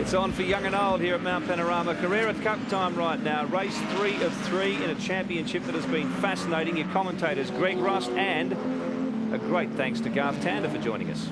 It's on for young and old here at Mount Panorama. Carrera Cup time right now. Race 3 of 3 in a championship that has been fascinating. Your commentators, Greg Rust, and a great thanks to Garth Tander for joining us.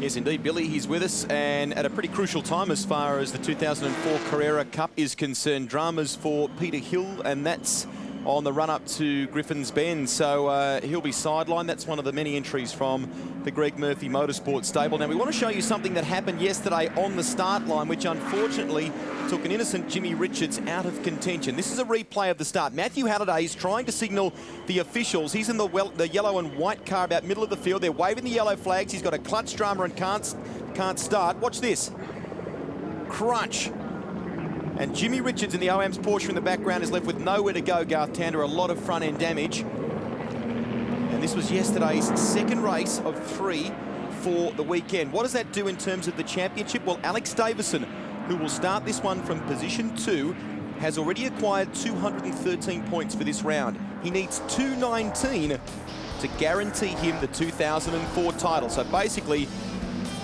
Yes, indeed, Billy. He's with us, and at a pretty crucial time as far as the 2004 Carrera Cup is concerned. Dramas for Peter Hill, and that's on the run-up to Griffin's Bend. So he'll be sidelined. That's one of the many entries from the Greg Murphy Motorsport stable. Now, we want to show you something that happened yesterday on the start line, which unfortunately took an innocent Jimmy Richards out of contention. This is a replay of the start. Matthew Halliday is trying to signal the officials. He's in the yellow and white car about middle of the field. They're waving the yellow flags. He's got a clutch drama and can't start. Watch this. Crunch. And Jimmy Richards in the OAM's Porsche in the background is left with nowhere to go, Garth Tander. A lot of front-end damage. And this was yesterday's second race of 3 for the weekend. What does that do in terms of the championship? Well, Alex Davison, who will start this one from position 2, has already acquired 213 points for this round. He needs 219 to guarantee him the 2004 title. So basically,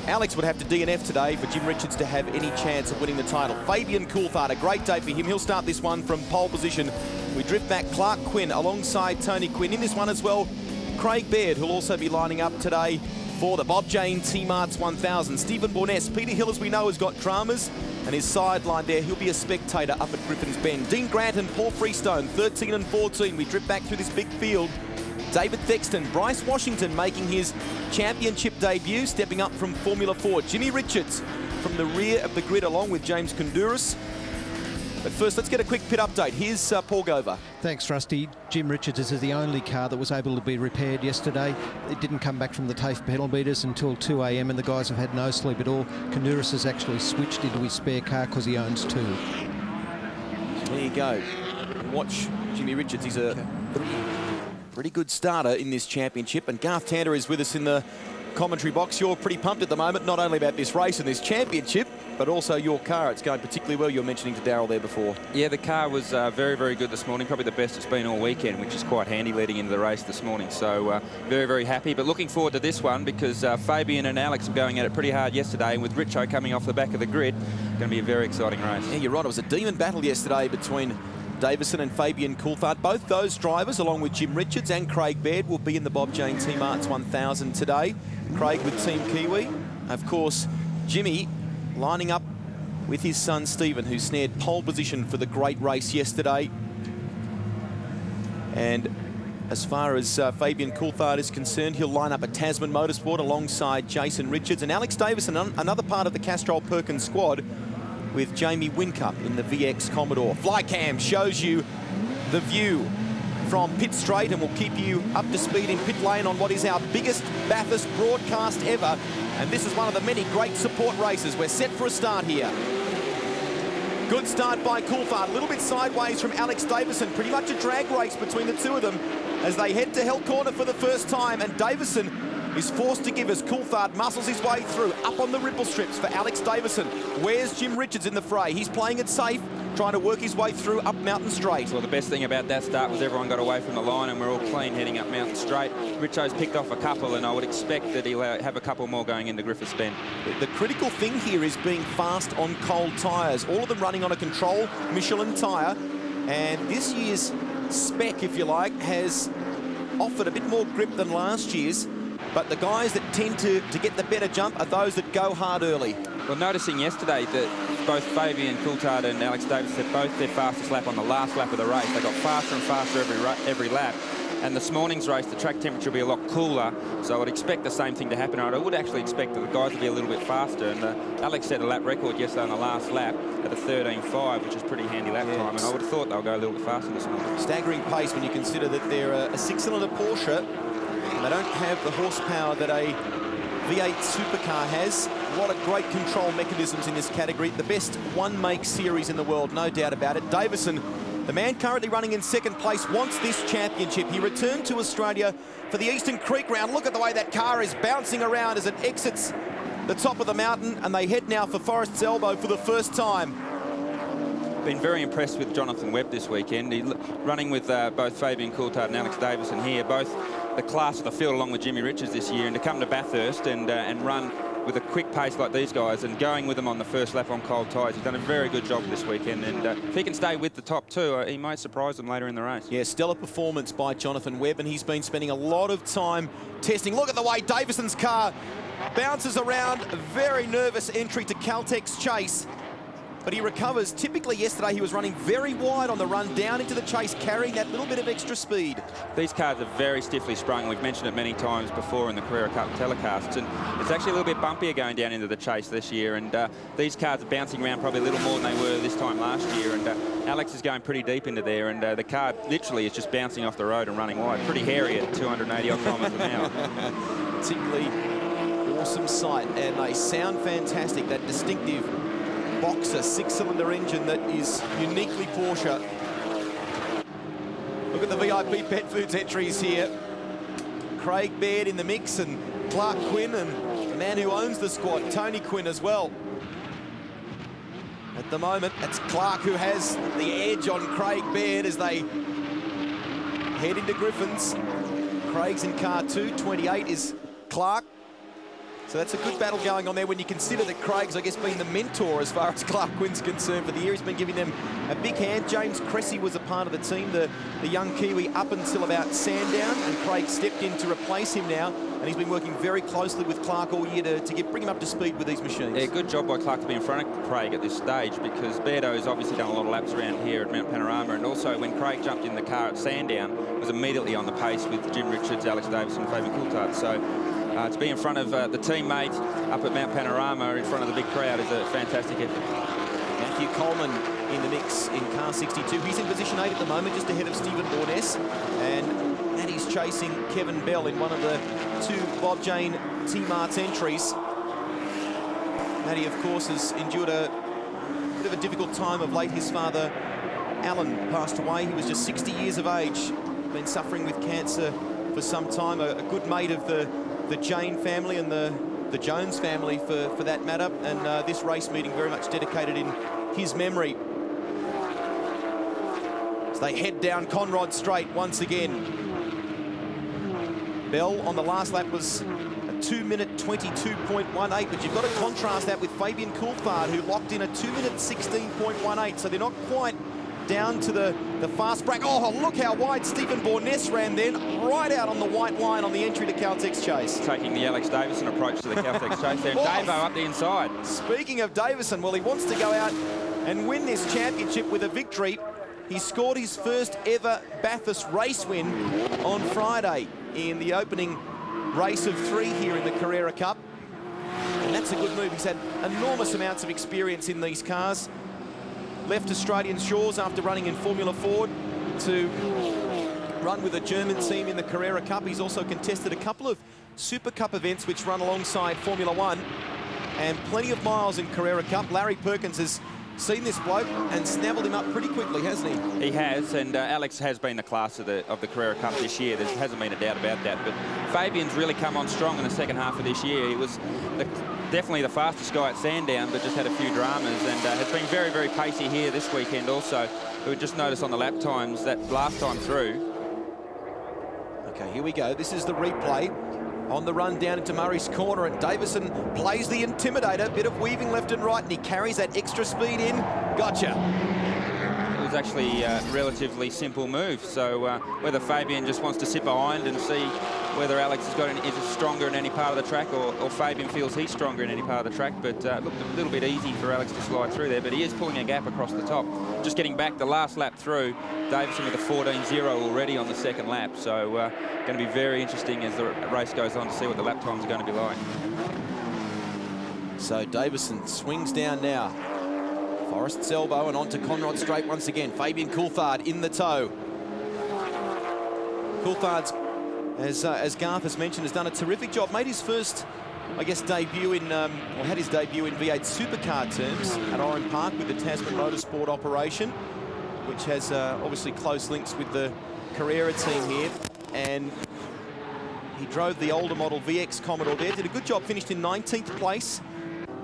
Alex would have to DNF today for Jim Richards to have any chance of winning the title. Fabian Coulthard, a great day for him. He'll start this one from pole position. We drift back Clark Quinn alongside Tony Quinn. In this one as well, Craig Baird, who'll also be lining up today for the Bob Jane T-Marts 1000. Stephen Bourness. Peter Hill, as we know, has got dramas, and his sideline there, he'll be a spectator up at Griffin's Bend. Dean Grant and Paul Freestone, 13 and 14. We drift back through this big field. David Thexton, Bryce Washington making his championship debut, stepping up from Formula 4. Jimmy Richards from the rear of the grid along with James Kondouris. But first, let's get a quick pit update. Here's Paul Gover. Thanks, Rusty. Jim Richards is the only car that was able to be repaired yesterday. It didn't come back from the TAFE pedal meters until 2 a.m. and the guys have had no sleep at all. Kondouris has actually switched into his spare car because he owns 2. There you go. Watch Jimmy Richards. He's a pretty good starter in this championship, and Garth Tander is with us in the commentary box. You're pretty pumped at the moment, not only about this race and this championship, but also your car. It's going particularly well. You're mentioning to Darryl there before. Yeah, the car was very, very good this morning. Probably the best it's been all weekend, which is quite handy leading into the race this morning. So very, very happy. But looking forward to this one because Fabian and Alex were going at it pretty hard yesterday, and with Richo coming off the back of the grid, going to be a very exciting race. Yeah, you're right. It was a demon battle yesterday between Davison and Fabian Coulthard. Both those drivers, along with Jim Richards and Craig Baird, will be in the Bob Jane T-Marts 1000 today. Craig with Team Kiwi. Of course, Jimmy lining up with his son Stephen, who snared pole position for the great race yesterday. And as far as Fabian Coulthard is concerned, he'll line up at Tasman Motorsport alongside Jason Richards. And Alex Davison, another part of the Castrol Perkins squad, with Jamie Whincup in the VX Commodore. Flycam shows you the view from pit straight and will keep you up to speed in pit lane on what is our biggest Bathurst broadcast ever. And this is one of the many great support races. We're set for a start here. Good start by Coulthard, a little bit sideways from Alex Davison. Pretty much a drag race between the two of them as they head to Hell Corner for the first time, and Davison is forced to give as Coulthard muscles his way through, up on the ripple strips for Alex Davison. Where's Jim Richards in the fray? He's playing it safe, trying to work his way through up Mountain Straight. Well, the best thing about that start was everyone got away from the line and we're all clean heading up Mountain Straight. Richo's picked off a couple, and I would expect that he'll have a couple more going into Griffiths Bend. The critical thing here is being fast on cold tyres. All of them running on a control Michelin tyre, and this year's spec, if you like, has offered a bit more grip than last year's. But the guys that tend to get the better jump are those that go hard early. Well, noticing yesterday that both Fabian Coulthard and Alex Davis had both their fastest lap on the last lap of the race. They got faster and faster every lap. And this morning's race, the track temperature will be a lot cooler, so I would expect the same thing to happen. I would actually expect that the guys will be a little bit faster. And Alex set a lap record yesterday on the last lap at a 13.5, which is pretty handy lap time. And I would have thought they'll go a little bit faster this morning. Staggering pace when you consider that they're a six-cylinder Porsche. They don't have the horsepower that a V8 supercar has. A lot of great control mechanisms in this category. The best one-make series in the world, no doubt about it. Davison, the man currently running in second place, wants this championship. He returned to Australia for the Eastern Creek round. Look at the way that car is bouncing around as it exits the top of the mountain, and they head now for Forest's Elbow for the first time. Been very impressed with Jonathan Webb this weekend. He's running with both Fabian Coulthard and Alex Davison here, both the class of the field along with Jimmy Richards this year, and to come to Bathurst and run with a quick pace like these guys and going with them on the first lap on cold tyres. He's done a very good job this weekend, and if he can stay with the top two, he might surprise them later in the race. Yeah, stellar performance by Jonathan Webb, and he's been spending a lot of time testing. Look at the way Davison's car bounces around. A very nervous entry to Caltech's chase, but he recovers. Typically yesterday he was running very wide on the run down into the chase, carrying that little bit of extra speed. These cars are very stiffly sprung. We've mentioned it many times before in the Carrera Cup telecasts, and it's actually a little bit bumpier going down into the chase this year, and these cars are bouncing around probably a little more than they were this time last year, and Alex is going pretty deep into there, and the car literally is just bouncing off the road and running wide. Pretty hairy at 280 odd kilometres an hour. Particularly awesome sight, and they sound fantastic. That distinctive Boxer six-cylinder engine that is uniquely Porsche. Look at the VIP Pet Foods entries here. Craig Baird in the mix, and Clark Quinn, and the man who owns the squad, Tony Quinn, as well. At the moment, it's Clark who has the edge on Craig Baird as they head into Griffins. Craig's in car 2, 28 is Clark. So that's a good battle going on there when you consider that Craig's, I guess, been the mentor as far as Clark Quinn's concerned for the year. He's been giving them a big hand. James Cressy was a part of the team, the young Kiwi, up until about Sandown, and Craig stepped in to replace him now, and he's been working very closely with Clark all year to bring him up to speed with these machines. Yeah, good job by Clark to be in front of Craig at this stage, because Beardo's obviously done a lot of laps around here at Mount Panorama, and also when Craig jumped in the car at Sandown, was immediately on the pace with Jim Richards, Alex Davison and Fabian Coulthard. So to be in front of the teammate up at Mount Panorama in front of the big crowd is a fantastic effort. Matthew Coleman in the mix in car 62. He's in position 8 at the moment, just ahead of Stephen Borness. And Matty's chasing Kevin Bell in one of the 2 Bob Jane T-Mart's entries. Matty, of course, has endured a bit of a difficult time of late. His father, Alan, passed away. He was just 60 years of age. Been suffering with cancer for some time. A good mate of the Jane family and the Jones family for that matter, and this race meeting very much dedicated in his memory. As they head down Conrod Straight once again. Bell on the last lap was a 2-minute 22.18, but you've got to contrast that with Fabian Coulthard, who locked in a 2-minute 16.18, so they're not quite down to the fast break. Oh, look how wide Stephen Borness ran then, right out on the white line on the entry to Caltech's chase. Taking the Alex Davison approach to the Caltech's chase there. Davo up the inside. Speaking of Davison, well, he wants to go out and win this championship with a victory. He scored his first ever Bathurst race win on Friday in the opening race of 3 here in the Carrera Cup. And that's a good move. He's had enormous amounts of experience in these cars. Left Australian shores after running in Formula Ford to run with a German team in the Carrera Cup. He's also contested a couple of Super Cup events which run alongside Formula One, and plenty of miles in Carrera Cup. Larry Perkins has seen this bloke and snaffled him up pretty quickly, hasn't he? He has, and Alex has been the class of the Carrera Cup this year. There hasn't been a doubt about that, but Fabian's really come on strong in the second half of this year. He was definitely the fastest guy at Sandown, but just had a few dramas, and has been very, very pacey here this weekend also. We just noticed on the lap times that last time through. Okay, here we go. This is the replay on the run down into Murray's corner, and Davison plays the intimidator, bit of weaving left and right, and he carries that extra speed in. Gotcha. It was actually a relatively simple move, so whether Fabian just wants to sit behind and see whether Alex is stronger in any part of the track, or Fabian feels he's stronger in any part of the track, but looked a little bit easy for Alex to slide through there, but he is pulling a gap across the top. Just getting back the last lap through, Davison with a 14.0 already on the second lap, so going to be very interesting as the race goes on to see what the lap times are going to be like. So Davison swings down now. Forrest's elbow and onto Conrod Straight once again. Fabian Coulthard in the tow. Coulthard's, as Garth has mentioned, has done a terrific job. Made his first, I guess, debut in, or had his debut in V8 supercar terms at Oran Park with the Tasman Motorsport operation, which has obviously close links with the Carrera team here. And he drove the older model VX Commodore there. Did a good job, finished in 19th place,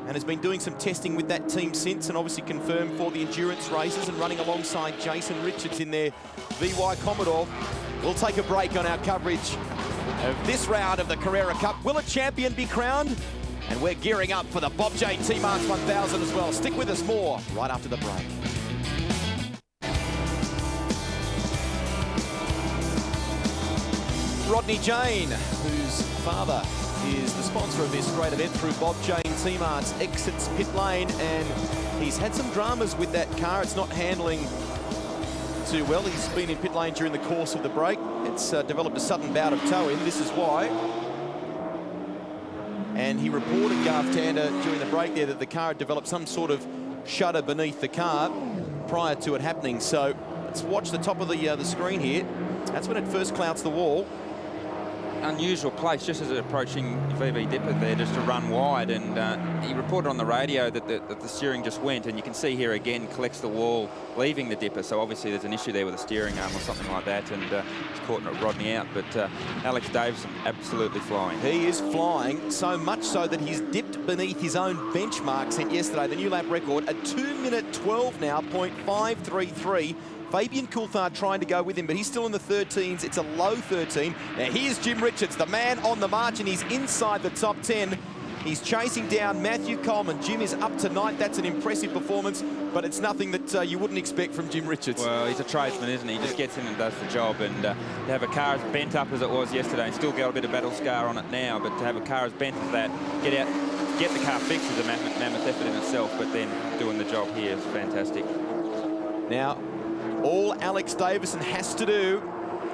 and has been doing some testing with that team since, and obviously confirmed for the endurance races and running alongside Jason Richards in their VY Commodore. We'll take a break on our coverage of this round of the Carrera Cup. Will a champion be crowned? And we're gearing up for the Bob Jane T-March 1000 as well. Stick with us, more right after the break. Rodney Jane, whose father is the sponsor of this great event through Bob Jane T-March, exits pit lane, and he's had some dramas with that car. It's not handling too well. He's been in pit lane during the course of the break. It's developed a sudden bout of toe-in. This is why. And he reported, Garth Tander, during the break there that the car had developed some sort of shudder beneath the car prior to it happening. So let's watch the top of the screen here. That's when it first clouts the wall. Unusual place, just as it's approaching VB Dipper there, just to run wide, and he reported on the radio that the steering just went, and you can see here again collects the wall leaving the dipper, so obviously there's an issue there with the steering arm or something like that, and he's caught Rodney out. But Alex Davison absolutely flying. He is flying, so much so that he's dipped beneath his own benchmark set yesterday, the new lap record, a 2-minute 12 now, .533. Fabian Coulthard trying to go with him, but he's still in the 13s. It's a low 13. Now here's Jim Richards, the man on the march, and he's inside the top 10. He's chasing down Matthew Coleman. Jim is up tonight. That's an impressive performance, but it's nothing that you wouldn't expect from Jim Richards. Well, he's a tradesman, isn't he? He just gets in and does the job, and to have a car as bent up as it was yesterday, and still got a bit of battle scar on it now, but to have a car as bent as that, get the car fixed is a mammoth effort in itself, but then doing the job here is fantastic. Now, all Alex Davison has to do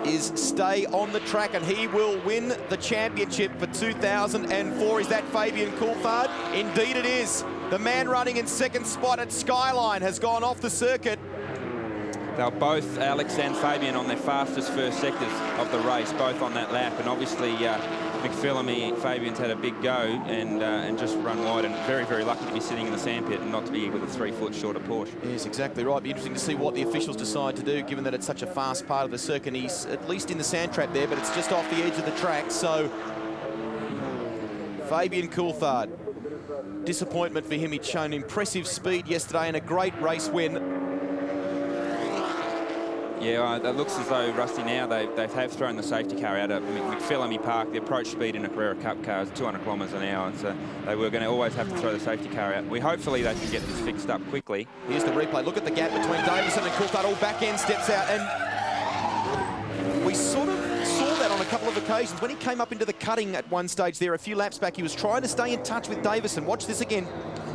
is stay on the track, and he will win the championship for 2004. Is that Fabian Coulthard? Indeed it is. The man running in second spot at Skyline has gone off the circuit. They're both, Alex and Fabian, on their fastest first sectors of the race, both on that lap, and obviously McPhillamy, Fabian's had a big go and just run wide, and very, very lucky to be sitting in the sandpit and not to be with a 3 foot shorter Porsche. Yes, exactly right. Be interesting to see what the officials decide to do, given that it's such a fast part of the circuit. He's at least in the sand trap there, but it's just off the edge of the track. So Fabian Coulthard, disappointment for him. He'd shown impressive speed yesterday and a great race win. Yeah, it looks as though, Rusty, now they have thrown the safety car out at McPhillamy Park. The approach speed in a Carrera Cup car is 200 kilometres an hour, so they were going to always have to throw the safety car out. Hopefully they can get this fixed up quickly. Here's the replay. Look at the gap between Davison and Coulthard. All back end steps out, and we sort of saw that on a couple of occasions. When he came up into the cutting at one stage there a few laps back, he was trying to stay in touch with Davison. Watch this again.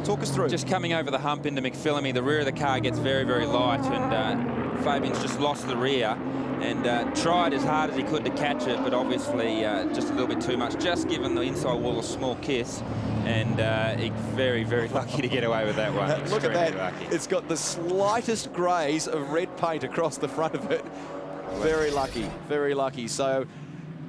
Talk us through. Just coming over the hump into McPhillamy, the rear of the car gets very, very light, and Fabian's just lost the rear and tried as hard as he could to catch it, but obviously just a little bit too much, just given the inside wall a small kiss, and he's very, very lucky to get away with that one. Look at that. Lucky. It's got the slightest grays of red paint across the front of it. Very lucky, very lucky. So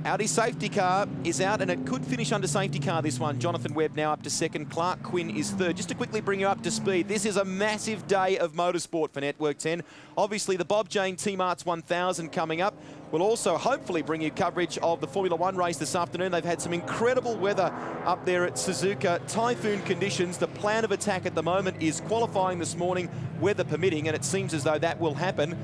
Audi safety car is out, and it could finish under safety car, this one. Jonathan Webb now up to second. Clark Quinn is third. Just to quickly bring you up to speed, this is a massive day of motorsport for Network 10. Obviously, the Bob Jane T-March 1000 coming up. We'll also hopefully bring you coverage of the Formula One race this afternoon. They've had some incredible weather up there at Suzuka. Typhoon conditions. The plan of attack at the moment is qualifying this morning, weather permitting, and it seems as though that will happen.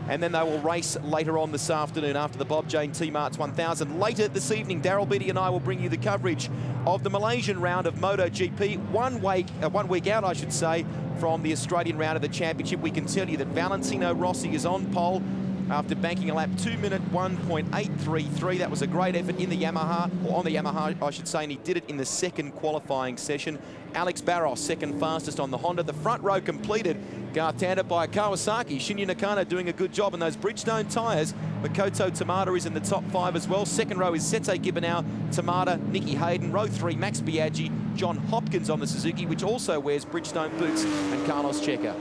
And then they will race later on this afternoon after the Bob Jane T-March 1000. Later this evening, Daryl Beattie and I will bring you the coverage of the Malaysian round of MotoGP. 1 week out, I should say, from the Australian round of the championship. We can tell you that Valentino Rossi is on pole after banking a lap 2-minute 1.833. That was a great effort in the Yamaha, or on the Yamaha, I should say, and he did it in the second qualifying session. Alex Barros, second fastest on the Honda. The front row completed, Garth Tander, by Kawasaki. Shinya Nakano doing a good job on those Bridgestone tyres. Makoto Tamada is in the top 5 as well. Second row is Sete Gibernau, Tamada, Nicky Hayden. Row 3, Max Biaggi, John Hopkins on the Suzuki, which also wears Bridgestone boots, and Carlos Checa.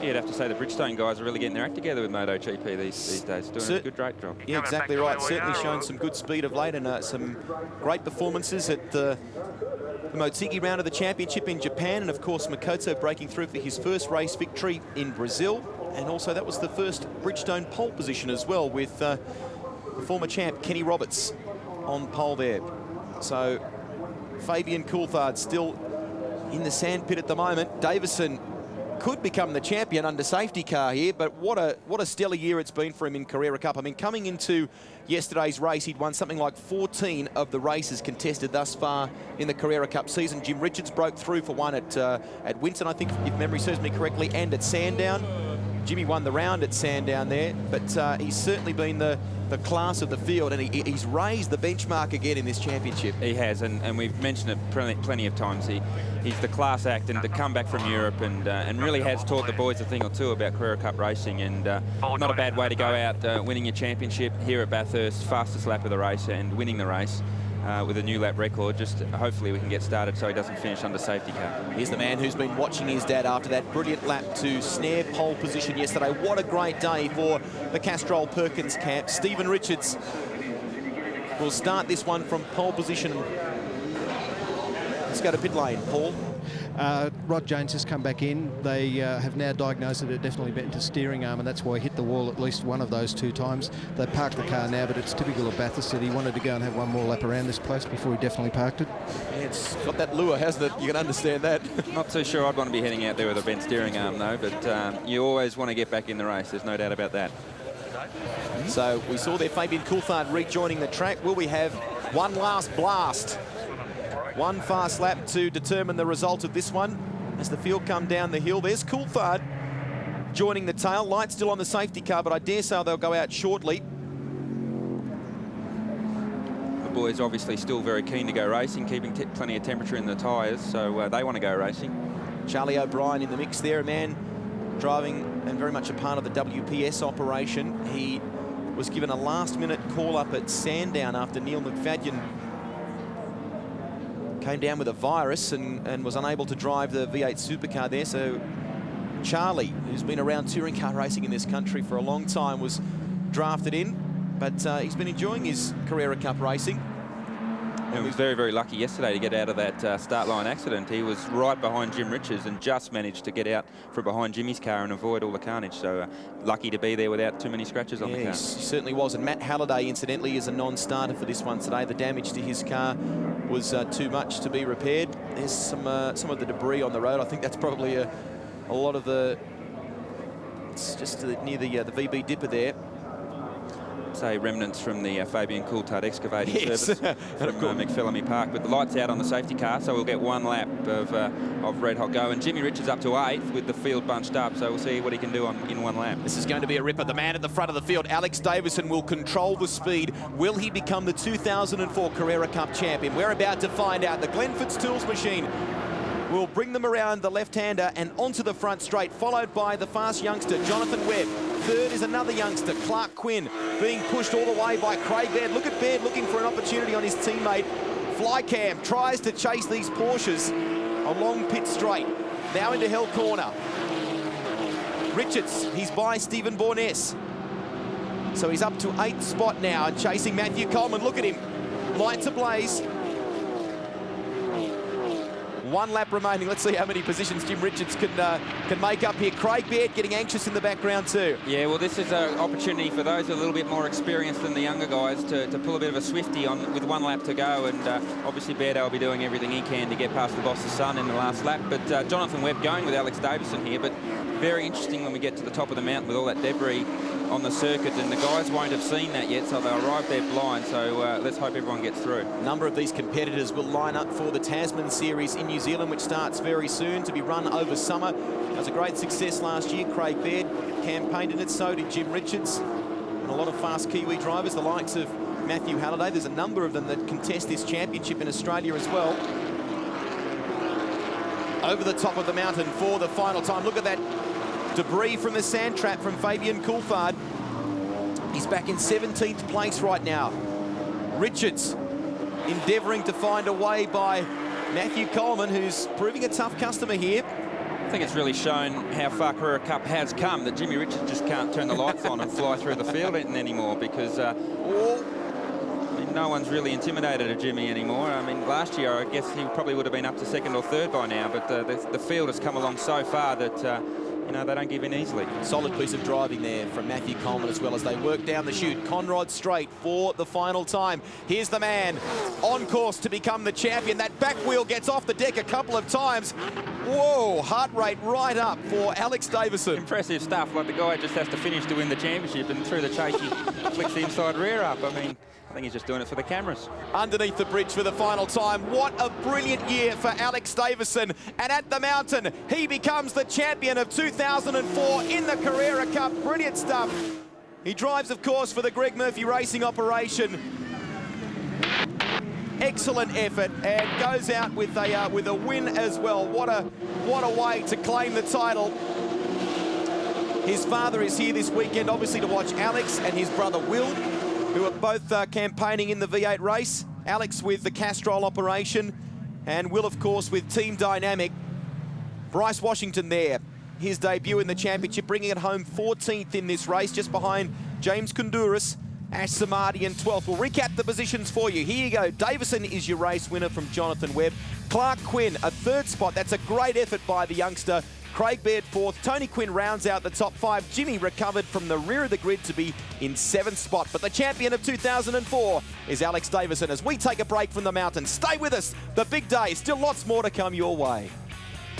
You'd have to say the Bridgestone guys are really getting their act together with MotoGP these days, doing a good, great job. Yeah, exactly right. Certainly shown some good speed of late, and some great performances at the Motegi round of the championship in Japan, and of course Makoto breaking through for his first race victory in Brazil, and also that was the first Bridgestone pole position as well, with the former champ Kenny Roberts on pole there. So Fabian Coulthard still in the sandpit at the moment. Davison could become the champion under safety car here, but what a stellar year it's been for him in Carrera Cup. I mean, coming into yesterday's race, he'd won something like 14 of the races contested thus far in the Carrera Cup season. Jim Richards broke through for one at Winton, I think, if memory serves me correctly, and at Sandown. Jimmy won the round at Sandown there, but he's certainly been the class of the field, and he's raised the benchmark again in this championship. He has, and we've mentioned it plenty of times. He's the class act, and to come back from Europe and really has taught the boys a thing or two about Carrera Cup racing, and not a bad way to go out winning your championship here at Bathurst, fastest lap of the race, and winning the race with a new lap record. Just hopefully we can get started so he doesn't finish under safety car. Here's the man who's been watching his dad after that brilliant lap to snare pole position yesterday. What a great day for the Castrol Perkins camp. Stephen Richards will start this one from pole position. Let's go to pit lane, Paul. Rod Jones has come back in. They have now diagnosed that it definitely bent to steering arm, and that's why he hit the wall at least one of those 2 times. They parked the car now, but it's typical of Bathurst that he wanted to go and have one more lap around this place before he definitely parked it. Yeah, it's got that lure, hasn't it? You can understand that. Not too sure I'd want to be heading out there with a bent steering arm, though, but you always want to get back in the race. There's no doubt about that. So we saw there Fabian Coulthard rejoining the track. Will we have one last blast? One fast lap to determine the result of this one as the field come down the hill. There's Coulthard joining the tail. Light still on the safety car, but I dare say they'll go out shortly. The boys obviously still very keen to go racing, keeping plenty of temperature in the tyres, so they want to go racing. Charlie O'Brien in the mix there, a man driving and very much a part of the WPS operation. He was given a last-minute call-up at Sandown after Neil McFadden came down with a virus and was unable to drive the V8 supercar there. So Charlie, who's been around touring car racing in this country for a long time, was drafted in, but he's been enjoying his Carrera Cup racing. He was very, very lucky yesterday to get out of that start line accident. He was right behind Jim Richards and just managed to get out from behind Jimmy's car and avoid all the carnage. So lucky to be there without too many scratches on the car. He certainly was. And Matt Halliday, incidentally, is a non-starter for this one today. The damage to his car was too much to be repaired. There's some of the debris on the road. I think that's probably a lot of the... It's just near the VB dipper there. Say remnants from the Fabian Coulthard excavating yes. service from McPhillamy Park. But the light's out on the safety car, so we'll get one lap of red hot go. And Jimmy Richards up to 8th with the field bunched up, so we'll see what he can do in one lap. This is going to be a ripper. The man at the front of the field, Alex Davison, will control the speed. Will he become the 2004 Carrera Cup champion? We're about to find out. The Glenford's Tools machine will bring them around the left-hander and onto the front straight, followed by the fast youngster, Jonathan Webb. Third is another youngster, Clark Quinn, being pushed all the way by Craig Baird. Look at Baird looking for an opportunity on his teammate. Flycam tries to chase these Porsches along pit straight. Now into Hell Corner. Richards, he's by Stephen Bourness. So he's up to 8th spot now and chasing Matthew Coleman. Look at him, lights ablaze. One lap remaining. Let's see how many positions Jim Richards can make up here. Craig Baird getting anxious in the background too. Yeah, well, this is an opportunity for those a little bit more experienced than the younger guys to pull a bit of a Swifty on with one lap to go. And obviously Baird will be doing everything he can to get past the boss's son in the last lap. But Jonathan Webb going with Alex Davison here. But very interesting when we get to the top of the mountain with all that debris on the circuit, and the guys won't have seen that yet, so they'll arrive there blind. So let's hope everyone gets through. A number of these competitors will line up for the Tasman Series in New Zealand, which starts very soon, to be run over summer. It was a great success last year. Craig Baird campaigned in it, so did Jim Richards, and a lot of fast Kiwi drivers, the likes of Matthew Halliday. There's a number of them that contest this championship in Australia as well. Over the top of the mountain for the final time. Look at that debris from the sand trap from Fabian Coulthard. He's back in 17th place right now. Richards endeavouring to find a way by Matthew Coleman, who's proving a tough customer here. I think it's really shown how far Carrera Cup has come, that Jimmy Richards just can't turn the lights on and fly through the field anymore, because I mean, no one's really intimidated of Jimmy anymore. I mean, last year I guess he probably would have been up to 2nd or 3rd by now, but the field has come along so far that you know, they don't give in easily. Solid piece of driving there from Matthew Coleman as well as they work down the chute. Conrod straight for the final time. Here's the man on course to become the champion. That back wheel gets off the deck a couple of times. Whoa, heart rate right up for Alex Davison. Impressive stuff. Like the guy just has to finish to win the championship, and through the chase he flicks the inside rear up. I mean, I think he's just doing it for the cameras. Underneath the bridge for the final time. What a brilliant year for Alex Davison. And at the mountain, he becomes the champion of 2004 in the Carrera Cup. Brilliant stuff. He drives, of course, for the Greg Murphy Racing operation. Excellent effort, and goes out with a win as well. What a way to claim the title. His father is here this weekend, obviously, to watch Alex and his brother Will, who are both campaigning in the V8 race. Alex with the Castrol operation, and Will, of course, with Team Dynamic. Bryce Washington there, his debut in the championship, bringing it home 14th in this race, just behind James Koundouris, Ash Samadhi in 12th. We'll recap the positions for you. Here you go. Davison is your race winner from Jonathan Webb. Clark Quinn, a 3rd spot. That's a great effort by the youngster. Craig Baird 4th. Tony Quinn rounds out the top 5. Jimmy recovered from the rear of the grid to be in 7th spot. But the champion of 2004 is Alex Davison as we take a break from the mountain. Stay with us. The big day. Still lots more to come your way.